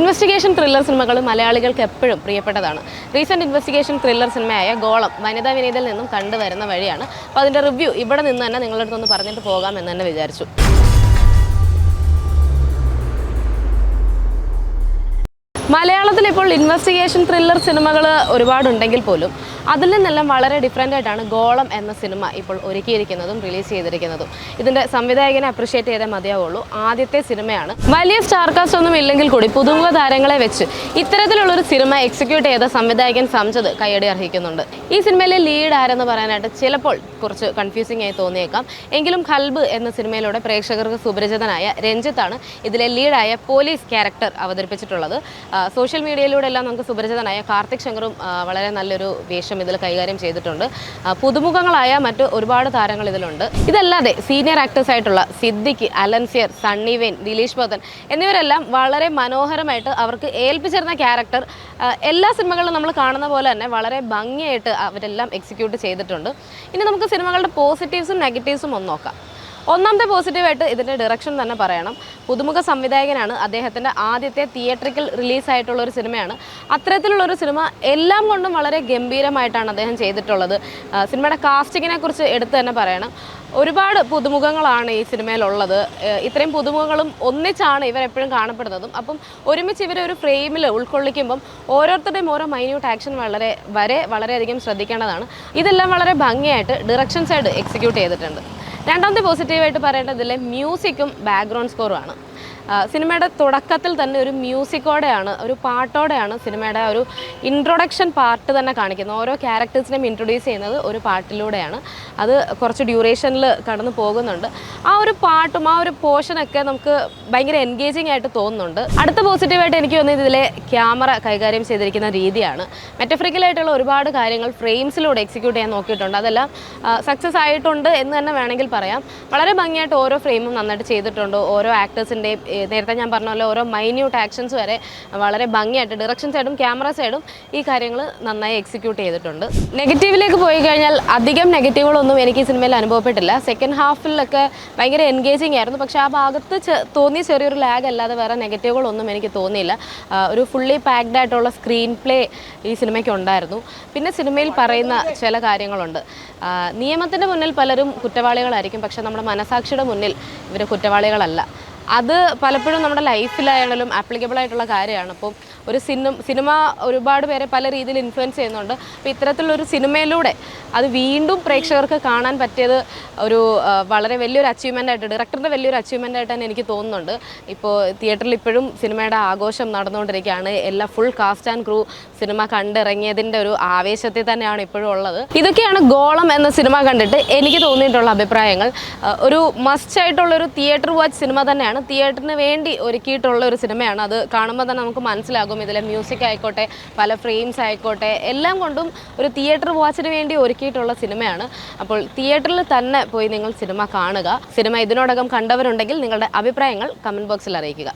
Investigation thriller സിനിമകൾ മലയാളികൾക്ക് എപ്പോഴും പ്രിയപ്പെട്ടതാണ്. റീസെൻറ്റ് ഇൻവെസ്റ്റിഗേഷൻ ത്രില്ലർ സിനിമയായ ഗോളം വനിതാ വിനീതിൽ നിന്നും കണ്ടുവരുന്ന വഴിയാണ്. അപ്പോൾ അതിൻ്റെ റിവ്യൂ ഇവിടെ നിന്ന് തന്നെ നിങ്ങളുടെ അടുത്തൊന്ന് പറഞ്ഞിട്ട് പോകാമെന്ന് തന്നെ വിചാരിച്ചു. മലയാളത്തിൽ ഇപ്പോൾ ഇൻവെസ്റ്റിഗേഷൻ ത്രില്ലർ സിനിമകൾ ഒരുപാടുണ്ടെങ്കിൽ പോലും അതിൽ നിന്നെല്ലാം വളരെ ഡിഫറെൻ്റ് ആയിട്ടാണ് ഗോളം എന്ന സിനിമ ഇപ്പോൾ ഒരുക്കിയിരിക്കുന്നതും റിലീസ് ചെയ്തിരിക്കുന്നതും. ഇതിൻ്റെ സംവിധായകനെ അപ്രിഷ്യേറ്റ് ചെയ്തേ മതിയാവുള്ളൂ. ആദ്യത്തെ സിനിമയാണ്. വലിയ സ്റ്റാർ കാസ്റ്റ് ഒന്നും ഇല്ലെങ്കിൽ കൂടി പുതുമുഖ താരങ്ങളെ വെച്ച് ഇത്തരത്തിലുള്ളൊരു സിനിമ എക്സിക്യൂട്ട് ചെയ്ത സംവിധായകൻ സംജത് കയ്യടി അർഹിക്കുന്നുണ്ട്. ഈ സിനിമയിലെ ലീഡ് ആരെന്ന് പറയാനായിട്ട് ചിലപ്പോൾ കുറച്ച് കൺഫ്യൂസിംഗ് ആയി തോന്നിയേക്കാം. എങ്കിലും ഖൽബ് എന്ന സിനിമയിലൂടെ പ്രേക്ഷകർക്ക് സുപരിചിതനായ രഞ്ജിത്താണ് ഇതിലെ ലീഡായ പോലീസ് ക്യാരക്ടർ അവതരിപ്പിച്ചിട്ടുള്ളത്. സോഷ്യൽ മീഡിയയിലൂടെ എല്ലാം നമുക്ക് സുപരിചിതനായ കാർത്തിക് ശങ്കറും വളരെ നല്ലൊരു വേഷം ഇതിൽ കൈകാര്യം ചെയ്തിട്ടുണ്ട്. പുതുമുഖങ്ങളായ മറ്റ് ഒരുപാട് താരങ്ങൾ ഇതിലുണ്ട്. ഇതല്ലാതെ സീനിയർ ആക്ടേഴ്സ് ആയിട്ടുള്ള സിദ്ദിഖ്, അലൻസിയർ, സണ്ണി വെയിൻ, ദിലീഷ് പോത്തൻ എന്നിവരെല്ലാം വളരെ മനോഹരമായിട്ട് അവർക്ക് ഏൽപ്പിച്ചിരുന്ന ക്യാരക്ടർ എല്ലാ സിനിമകളിലും നമ്മൾ കാണുന്ന പോലെ തന്നെ വളരെ ഭംഗിയായിട്ട് അവരെല്ലാം എക്സിക്യൂട്ട് ചെയ്തിട്ടുണ്ട്. ഇനി നമുക്ക് സിനിമകളുടെ പോസിറ്റീവ്സും നെഗറ്റീവ്സും ഒന്ന് നോക്കാം. ഒന്നാമത്തെ പോസിറ്റീവായിട്ട് ഇതിൻ്റെ ഡയറക്ഷൻ തന്നെ പറയണം. പുതുമുഖ സംവിധായകനാണ്. അദ്ദേഹത്തിൻ്റെ ആദ്യത്തെ തിയേറ്ററിക്കൽ റിലീസായിട്ടുള്ളൊരു സിനിമയാണ്. അത്തരത്തിലുള്ളൊരു സിനിമ എല്ലാം കൊണ്ടും വളരെ ഗംഭീരമായിട്ടാണ് അദ്ദേഹം ചെയ്തിട്ടുള്ളത്. സിനിമയുടെ കാസ്റ്റിങ്ങിനെ കുറിച്ച് എടുത്ത് തന്നെ പറയണം. ഒരുപാട് പുതുമുഖങ്ങളാണ് ഈ സിനിമയിലുള്ളത്. ഇത്രയും പുതുമുഖങ്ങളും ഒന്നിച്ചാണ് ഇവരെപ്പോഴും കാണപ്പെടുന്നതും. അപ്പം ഒരുമിച്ച് ഇവരെ ഒരു ഫ്രെയിമിൽ ഉൾക്കൊള്ളിക്കുമ്പം ഓരോരുത്തരുടെയും ഓരോ മൈന്യൂട്ട് ആക്ഷൻ വളരെയധികം ശ്രദ്ധിക്കേണ്ടതാണ്. ഇതെല്ലാം വളരെ ഭംഗിയായിട്ട് ഡയറക്ഷൻ സൈഡ് എക്സിക്യൂട്ട് ചെയ്തിട്ടുണ്ട്. രണ്ടാമത്തെ പോസിറ്റീവായിട്ട് പറയേണ്ടതിലെ മ്യൂസിക്കും ബാക്ക്ഗ്രൗണ്ട് സ്കോറുമാണ്. സിനിമയുടെ തുടക്കത്തിൽ തന്നെ ഒരു മ്യൂസിക്കോടെയാണ്, ഒരു പാട്ടോടെയാണ് സിനിമയുടെ ഒരു ഇൻട്രൊഡക്ഷൻ പാർട്ട് തന്നെ കാണിക്കുന്നത്. ഓരോ ക്യാരക്ടേഴ്സിനെയും ഇൻട്രൊഡ്യൂസ് ചെയ്യുന്നത് ഒരു പാട്ടിലൂടെയാണ്. അത് കുറച്ച് ഡ്യൂറേഷനിൽ കടന്നു പോകുന്നുണ്ട്. ആ ഒരു പാട്ടും ആ ഒരു പോർഷനൊക്കെ നമുക്ക് ഭയങ്കര എൻഗേജിങ് ആയിട്ട് തോന്നുന്നുണ്ട്. അടുത്ത പോസിറ്റീവായിട്ട് എനിക്ക് തോന്നിയത് ഇതിലെ ക്യാമറ കൈകാര്യം ചെയ്തിരിക്കുന്ന രീതിയാണ്. മെറ്റഫറിക്കലായിട്ടുള്ള ഒരുപാട് കാര്യങ്ങൾ ഫ്രെയിംസിലൂടെ എക്സിക്യൂട്ട് ചെയ്യാൻ നോക്കിയിട്ടുണ്ട്. അതെല്ലാം സക്സസ് ആയിട്ടുണ്ട് എന്ന് തന്നെ വേണമെങ്കിൽ പറയാം. വളരെ ഭംഗിയായിട്ട് ഓരോ ഫ്രെയിമും നന്നായിട്ട് ചെയ്തിട്ടുണ്ട്. ഓരോ ആക്ടേഴ്സിൻ്റെയും നേരത്തെ ഞാൻ പറഞ്ഞ പോലെ ഓരോ മൈന്യൂട്ട് ആക്ഷൻസ് വരെ വളരെ ഭംഗിയായിട്ട് ഡയറക്ഷൻ സൈഡും ക്യാമറ സൈഡും ഈ കാര്യങ്ങൾ നന്നായി എക്സിക്യൂട്ട് ചെയ്തിട്ടുണ്ട്. നെഗറ്റീവിലേക്ക് പോയി കഴിഞ്ഞാൽ അധികം നെഗറ്റീവുകളൊന്നും എനിക്ക് ഈ സിനിമയിൽ അനുഭവപ്പെട്ടില്ല. സെക്കൻഡ് ഹാഫിലൊക്കെ ഭയങ്കര എൻഗേജിങ് ആയിരുന്നു. പക്ഷേ ആ ഭാഗത്ത് തോന്നിയ ചെറിയൊരു ലാഗ് അല്ലാതെ വേറെ നെഗറ്റീവുകളൊന്നും എനിക്ക് തോന്നിയില്ല. ഒരു ഫുള്ളി പാക്ഡ് ആയിട്ടുള്ള സ്ക്രീൻ പ്ലേ ഈ സിനിമയ്ക്ക് ഉണ്ടായിരുന്നു. പിന്നെ സിനിമയിൽ പറയുന്ന ചില കാര്യങ്ങളുണ്ട്. നിയമത്തിൻ്റെ മുന്നിൽ പലരും കുറ്റവാളികളായിരിക്കും, പക്ഷേ നമ്മുടെ മനസാക്ഷിയുടെ മുന്നിൽ ഇവർ കുറ്റവാളികളല്ല. അത് പലപ്പോഴും നമ്മുടെ ലൈഫിലായാലും ആപ്ലിക്കബിൾ ആയിട്ടുള്ള കാര്യമാണ്. അപ്പോൾ ഒരു സിനിമ ഒരുപാട് പേരെ പല രീതിയിൽ ഇൻഫ്ലുവൻസ് ചെയ്യുന്നുണ്ട്. അപ്പോൾ ഇത്തരത്തിലുള്ളൊരു സിനിമയിലൂടെ അത് വീണ്ടും പ്രേക്ഷകർക്ക് കാണാൻ പറ്റിയത് ഒരു വളരെ വലിയൊരു അച്ചീവ്മെൻ്റായിട്ട്, ഡയറക്ടറിൻ്റെ വലിയൊരു അച്ചീവ്മെൻ്റായിട്ട് തന്നെ എനിക്ക് തോന്നുന്നുണ്ട്. ഇപ്പോൾ തിയേറ്ററിൽ ഇപ്പോഴും സിനിമയുടെ ആഘോഷം നടന്നുകൊണ്ടിരിക്കുകയാണ്. എല്ലാ full cast and crew cinema കണ്ടിറങ്ങിയതിൻ്റെ ഒരു ആവേശത്തിൽ തന്നെയാണ് ഇപ്പോഴും ഉള്ളത്. ഇതൊക്കെയാണ് ഗോളം എന്ന സിനിമ കണ്ടിട്ട് എനിക്ക് തോന്നിയിട്ടുള്ള അഭിപ്രായങ്ങൾ. ഒരു മസ്റ്റ് ആയിട്ടുള്ളൊരു തിയേറ്റർ വാച്ച് സിനിമ തന്നെയാണ്. തിയേറ്ററിന് വേണ്ടി ഒരുക്കിയിട്ടുള്ള ഒരു സിനിമയാണ്. അത് കാണുമ്പോൾ തന്നെ നമുക്ക് മനസ്സിലാകും. ഇതിലെ മ്യൂസിക് ആയിക്കോട്ടെ, പല ഫ്രെയിംസ് ആയിക്കോട്ടെ, എല്ലാം കൊണ്ടും ഒരു തിയേറ്റർ വാച്ചിന് വേണ്ടി ഒരുക്കിയിട്ടുള്ള സിനിമയാണ്. അപ്പോൾ തിയേറ്ററിൽ തന്നെ പോയി നിങ്ങൾ സിനിമ കാണുക. സിനിമ ഇതിനോടകം കണ്ടവരുണ്ടെങ്കിൽ നിങ്ങളുടെ അഭിപ്രായങ്ങൾ കമൻറ്റ് ബോക്സിൽ അറിയിക്കുക.